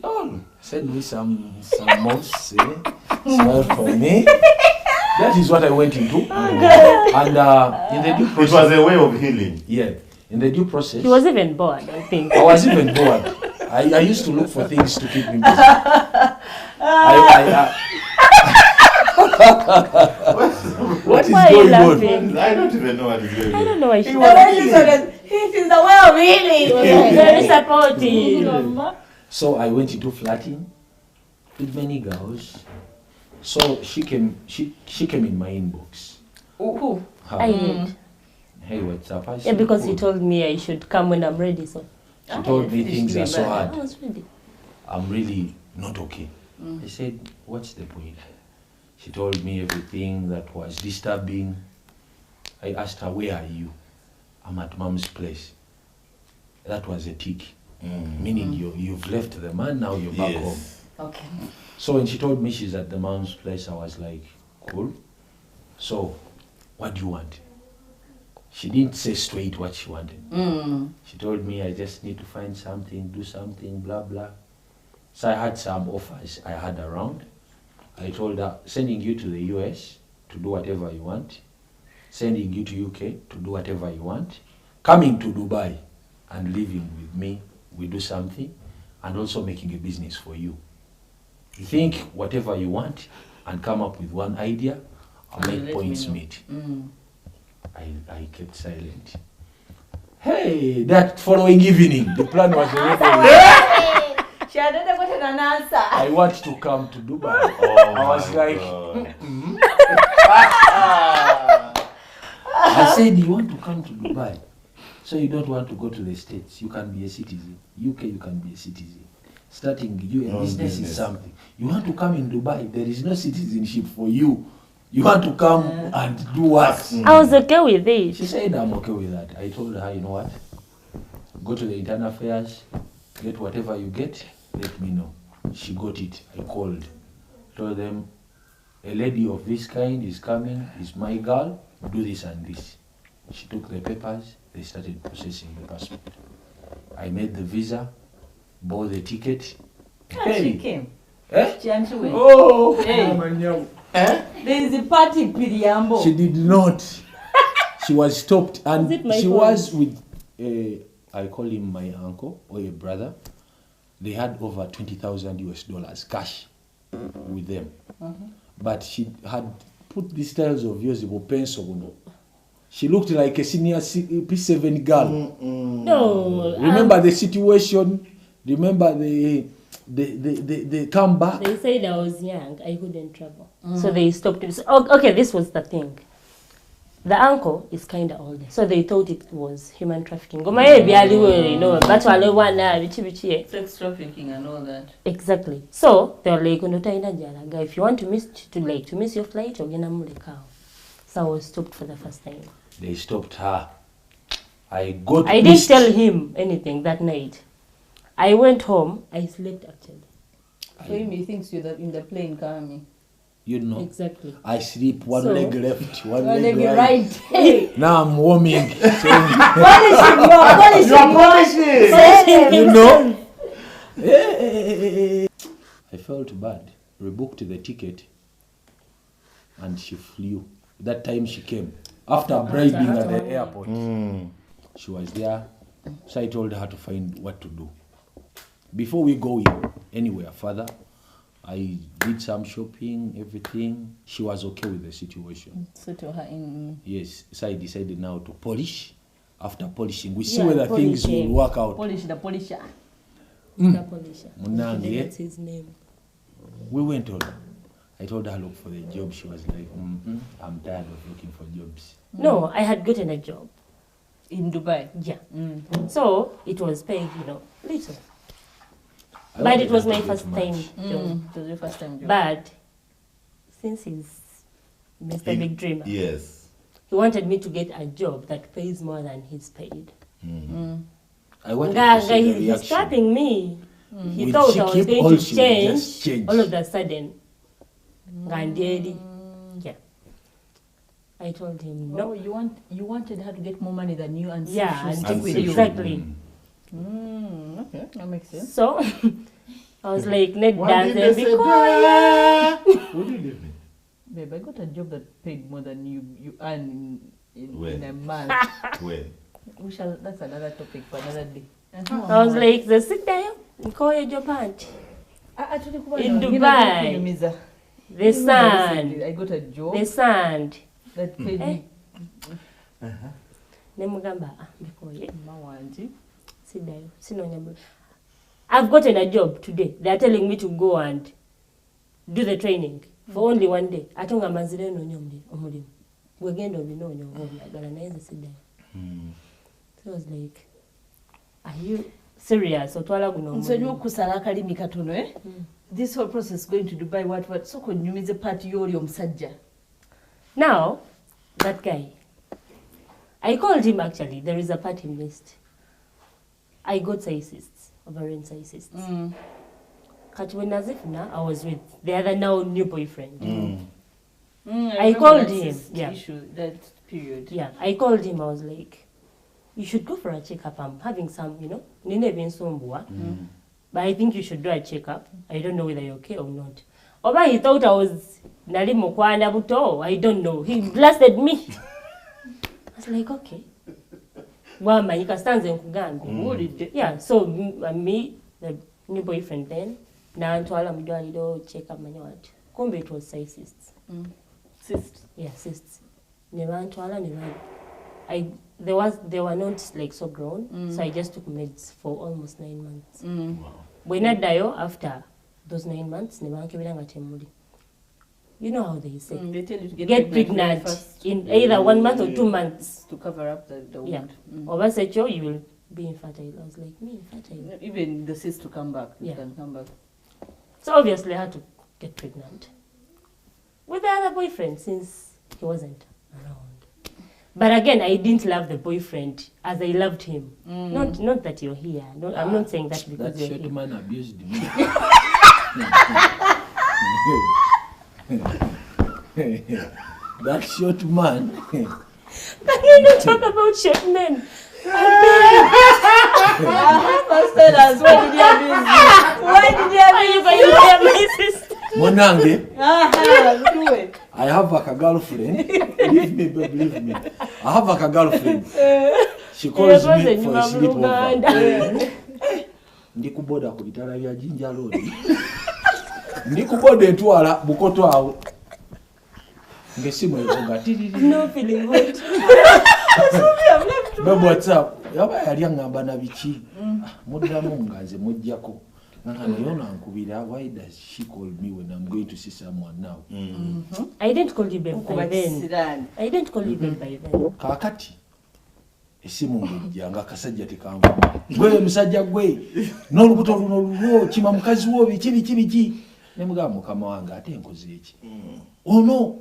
Oh, send me some moss. Smile for me. That is what I went into. And in the due It process, was a way of healing. yeah, in the due process, He was even bored, I think. I was even bored. I used to look for things to keep me busy. What is Why are you going on? laughing? I don't even know what is going I on. don't know why she The way she said it, it is the way of healing. very supportive. So I went into flirting with many girls. So she came in my inbox. Who? How? I did. Hey, what's up? I Yeah, said, because he "Cool." told me I should come when I'm ready, so She told me yes, things she are so bad. I hard. was ready. I'm really not okay. I said, what's the point? She told me everything that was disturbing. I asked her, where are you? I'm at mom's place. That was a tick. Meaning you've left the man, now you're back home. Yes. Okay. So when she told me she's at the mom's place, I was like, cool. So, what do you want? She didn't say straight what she wanted. She told me I just need to find something, do something, blah, blah. So I had some offers I had around. I told her, sending you to the US to do whatever you want, sending you to UK to do whatever you want, coming to Dubai and living with me, we do something, and also making a business for you. Think whatever you want and come up with one idea, I'll And make let me points know. meet. I kept silent. Hey, that following evening, the plan was already. She had never gotten an answer. I want to come to Dubai. Oh, I was my like, God. I said, you want to come to Dubai, so you don't want to go to the States. You can be a citizen. UK, you can be a citizen. Starting you a No business business. is something. You want to come in Dubai, there is no citizenship for you. You want to come and do what? I was okay with it. She said, I'm okay with that. I told her, you know what? Go to the internal affairs, get whatever you get, let me know. She got it. I called. Told them, a lady of this kind is coming, is my girl, do this and this. She took the papers, they started processing the passport. I made the visa, bought the ticket. And she came. Eh? She and she went. Oh, Hey. Manyao. There is a party Piriambo. She did not. She was stopped, and Was it my she fault? was with I call him my uncle or a brother. They had over 20,000 US dollars cash with them, but she had put these styles of yours pencil. She looked like a senior P7 girl. No. Remember the situation. Remember the comeback. They said I was young, I couldn't travel. So they stopped it. So, okay, this was the thing. The uncle is kind of older, so they thought it was human trafficking. Sex trafficking and all that. Exactly. So they were like, if you want to miss your flight, you're gonna mulekao. So I was stopped for the first time. They stopped her. I got. I didn't pissed. tell him anything that night. I went home. I slept actually. For him, he thinks you're in the plane coming. You know. Exactly. I sleep one So- leg left, one Well, leg they be right. right. Hey, Now I'm warming. So, punishing you are punishing you know. I felt bad. Rebooked the ticket, and she flew. That time she came after bribing at the airport. She was there, so I told her to find what to do. Before we go anywhere further, I did some shopping, everything. She was okay with the situation. So to her in Yes, so I decided now to polish. After polishing, we see Yeah, whether things will polishing. work out. polish the polisher. The polisher. Munange, That's his name. we went on. I told her look for the job. She was like, I'm tired of looking for jobs. No, I had gotten a job. In Dubai. Yeah. So it was paid, little. I But don't it was have my to get first much. time job. It was your first time job. But since he's Mr. Big Dreamer. Yes. He wanted me to get a job that pays more than he's paid. I wanted to see the He's reaction. trapping me. He Will thought she I was keep going or to she will just change? all of a sudden. Ngandeli. Yeah. I told him No, no. you wanted her to get more money than you and see Yeah, if she'll and stick with you. exactly. Okay, that makes sense. So I was like, let Why dance did and they be say quiet. that? Would you leave me? Babe, I got a job that paid more than you earn in When? a month. When? That's another topic for another day. I was like, the sit there and call your job aunt. In Dubai. The sand. I got a job The sand. that paid me. Nemugamba, mbikoye. Mawanji. Sidayo. Sinonyambo. I've gotten a job today. They are telling me to go and do the training for only one day. Atonga manzire no nyomdi omulimu. Gwegendo bino nyongo byagala naye sidayo. So I was like, are you serious? Otwala guno So you omulimu. kusala akalimi katono eh? This whole process going to Dubai what so konyumize party yoli omusajja. Now, that guy, I called him actually. There is a part he missed. I got cysts, ovarian cysts. Kati when Nazifna, I was with the other now new boyfriend. I called him. Yeah. Issue, that period. Yeah, I called him. I was like, you should go for a checkup. I'm having some, nine binsumbua. But I think you should do a checkup. I don't know whether you're okay or not. Oba he thought I was nali mukwana buto. I don't know. He blasted me. I was like, okay. Wama yikastanze nkugambi. Yeah, so me, the new boyfriend then, na ntwala mudwaliro check up manya what. Kumbe it was cysts. Cysts. Yeah, cysts. Nebantwala they were not like so grown, so I just took meds for almost 9 months. When I die after those 9 months, you know how they say. They tell you to Get pregnant first in either 1 month or 2 months. to cover up the Yeah. wound. Or you will be infertile. I was like, me infertile. Even the cyst to come back. Yeah. You can come back. So obviously I had to get pregnant with the other boyfriend since he wasn't around. But again, I didn't love the boyfriend as I loved him. Not that you're here. No, I'm not saying that because That you're short here. man abused me. That short man. Can you not talk about short men? Pastors, why did you abuse me? Why did you Are you going to hear my sister? Monange, do it. I have a girlfriend. Believe me, babe, believe me. I have a girlfriend. She calls me for a sleepover. Ndikuboda ku bitala bya Jinja Road. Ndikuboda entwala bukoto awo. Ngesimu evuga tiri. No feeling good. Babe, what's up? Yaba yali angamba na biki. Muddamu ngaze mujjako. Why does she call me when I'm going to see someone now? I didn't call you babe by then. I didn't call you babe by then. Kakati esimu ngejjanga kasajja tekanva. Gwe musajja gwe. N'olubuto luno luwo kima mukazi wo biki. Ne mugamba mukama wange ate enkoze eki. Ono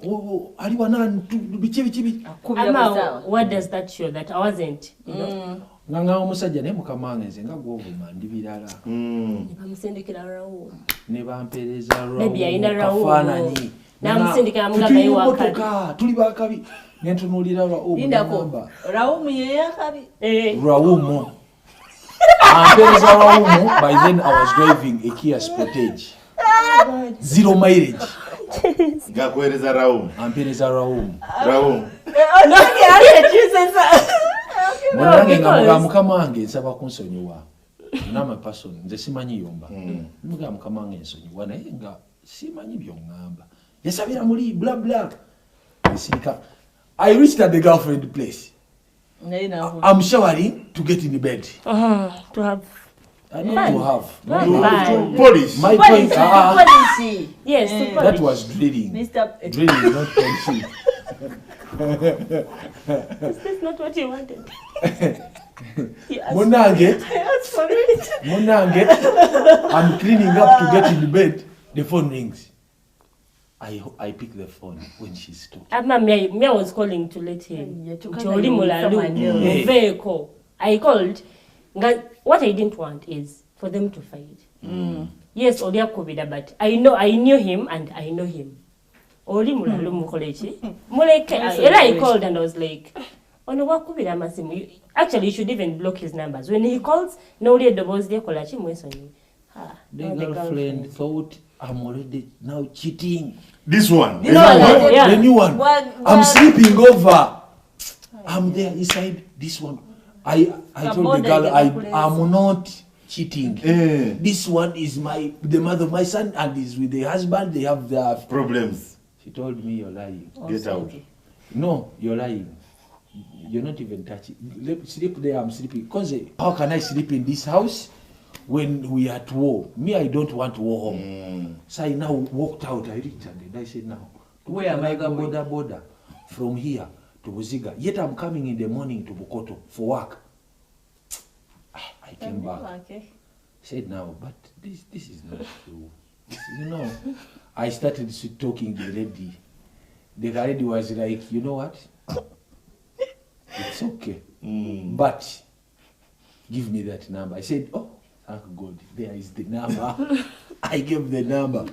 ali wanani biki. Ama, what does that show? That I wasn't, you know? Nganga omusajja ne mukama wange nze nga gw'ovuma ndi birala. Bamusindikira Raoul. Ne bampeereza Raoul. Maybe ayina Raoul. Kafaananyi. Namusindikira mugamba iwakabi. Tuli bakabi. Nentunuulira Raoul. Indako. Raumu ye yakabi. Raoul. Ampeereza Raoul. By then I was driving a Kia Sportage. 0 mileage. Gakueleza Raoul. Ampeereza Raoul. Raoul. Munange nga mugamba mukama wange nsaba kunsonyiwa. Nama person nze simanyi yomba. Mugamba mukama wange nsonyiwa naye nga simanyi byongamba. Yasabira muli bla bla. Sirika. I reached at the girlfriend place. I'm showering to get in the bed. To have. Not to have. Fun. Police. My point. Yes, to That polish. was drilling. Mr. Drilling, not polishing. Is this not what you wanted? You asked Munange, for it. I'm cleaning up to get in the bed. The phone rings. I pick the phone when she's talking. Me, I was calling to let him. Yeah, to Choli Mulalu, Yeah. vehicle. I called. What I didn't want is for them to fight. Yes, Olia Kubida, but I knew him and I know him. Oli Mulalu Mukolechi. I called and I was like, actually, you should even block his numbers. When he calls, no, the boss, they call him. The girlfriend thought I'm already now cheating. This one. Yeah. The new one. I'm sleeping over. I'm there inside this one. I told the girl I'm not cheating. This one is the mother of my son and is with the husband. They have the Problems. She told me you're lying. Get out. No, you're lying. You're not even touching. Sleep there, I'm sleeping. Because how can I sleep in this house when we are at war? Me, I don't want war home. So I now walked out. I returned and I said, now, Where am I going? border from here to Buziga. Yet I'm coming in the morning to Bukoto for work. I came back. Okay. Said now, but this is not true. I started talking to the lady. The lady was like, you know what? It's okay. But give me that number. I said, oh, thank God, there is the number. I gave the number.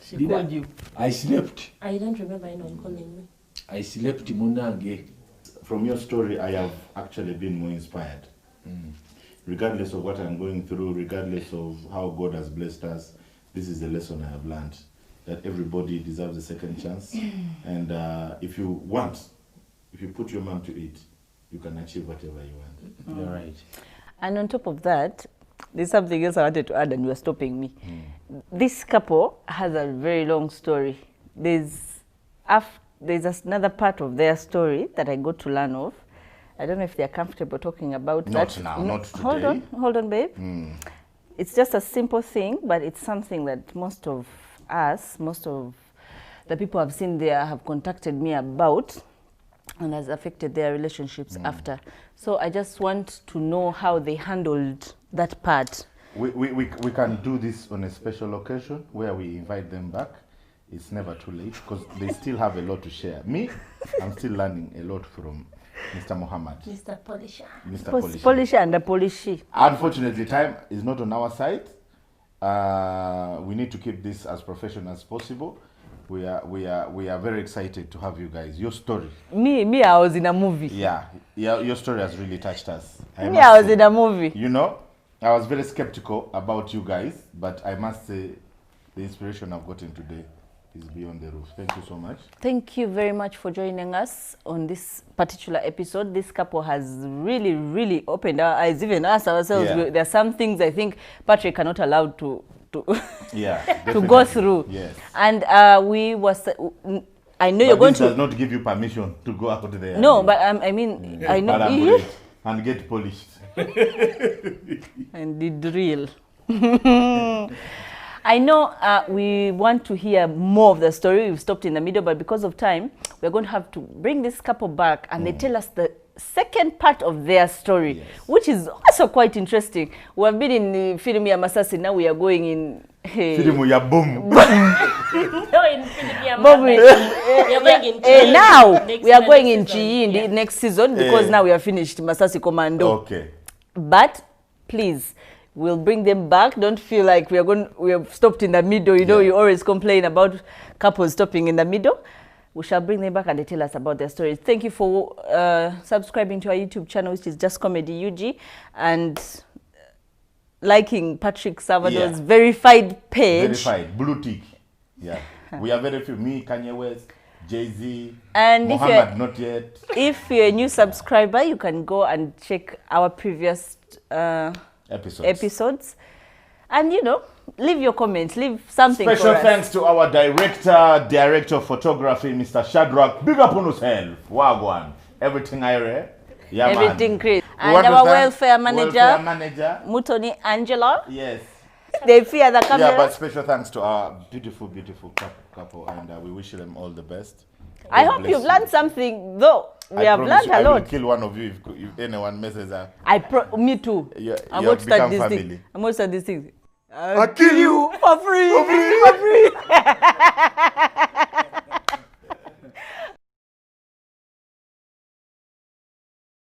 She called you. I slept. I don't remember anyone calling me. I slept Munange. From your story, I have actually been more inspired. Regardless of what I'm going through, regardless of how God has blessed us, this is the lesson I have learned. That everybody deserves a second chance. And if you put your mind to it, you can achieve whatever you want. You're right. And on top of that, there's something else I wanted to add and you are stopping me. This couple has a very long story. There's another part of their story that I got to learn of. I don't know if they're comfortable talking about Not that. now, not today. Hold on, babe. It's just a simple thing, but it's something that most of the people I've seen there have contacted me about and has affected their relationships after. So I just want to know how they handled that part. We can do this on a special occasion where we invite them back. It's never too late because they still have a lot to share. Me, I'm still learning a lot from Mr. Muhammad. Mr. Polisher. Mr. Polisher. Polisher and the polishy. Unfortunately, time is not on our side. We need to keep this as professional as possible. We are very excited to have you guys. Your story. Me, I was in a movie. Yeah, your story has really touched us. I was in a movie. You know, I was very skeptical about you guys, but I must say the inspiration I've gotten today is beyond the roof. Thank you so much. Thank you very much for joining us on this particular episode. This couple has really, really opened our eyes, even us ourselves. Yeah. There are some things I think Patrick are not allowed to Yeah, to go through. Yes. And I know you're going this does not give you permission to go out there. No, but I mean, I know. Elaborate and get polished. And the drill. I know we want to hear more of the story. We've stopped in the middle, but because of time, we're going to have to bring this couple back and they tell us the second part of their story, which is also quite interesting. We have been in the film ya Masasi, now we are going in... Film ya boom. Now we are going in GE in the next season because now we have finished Masasi Commando. Okay. But please, we'll bring them back. Don't feel like we have stopped in the middle. You know, you always complain about couples stopping in the middle. We shall bring them back and they tell us about their stories. Thank you for subscribing to our YouTube channel, which is Just Comedy UG, and liking Patrick Salvador's verified page. Verified, blue tick. Yeah. We are very few. Me, Kanye West, Jay-Z, and Muhammad, not yet. If you're a new subscriber, you can go and check our previous episodes. And, you know, leave your comments, leave something Special for us. thanks to our director of photography, Mr. Shadrach. Big up on yourself. Wagwan. Everything I read. Yeah, everything man. great. And our welfare manager, Mutoni Angela. Yes. They fear the camera. Yeah, but special thanks to our beautiful, beautiful couple, and we wish them all the best. I hope you've learned something, though. We have learned a lot. I will kill one of you if anyone messes up. Me too. I'm going to start this thing. I'm going to start this thing. I'll kill you for free. For free.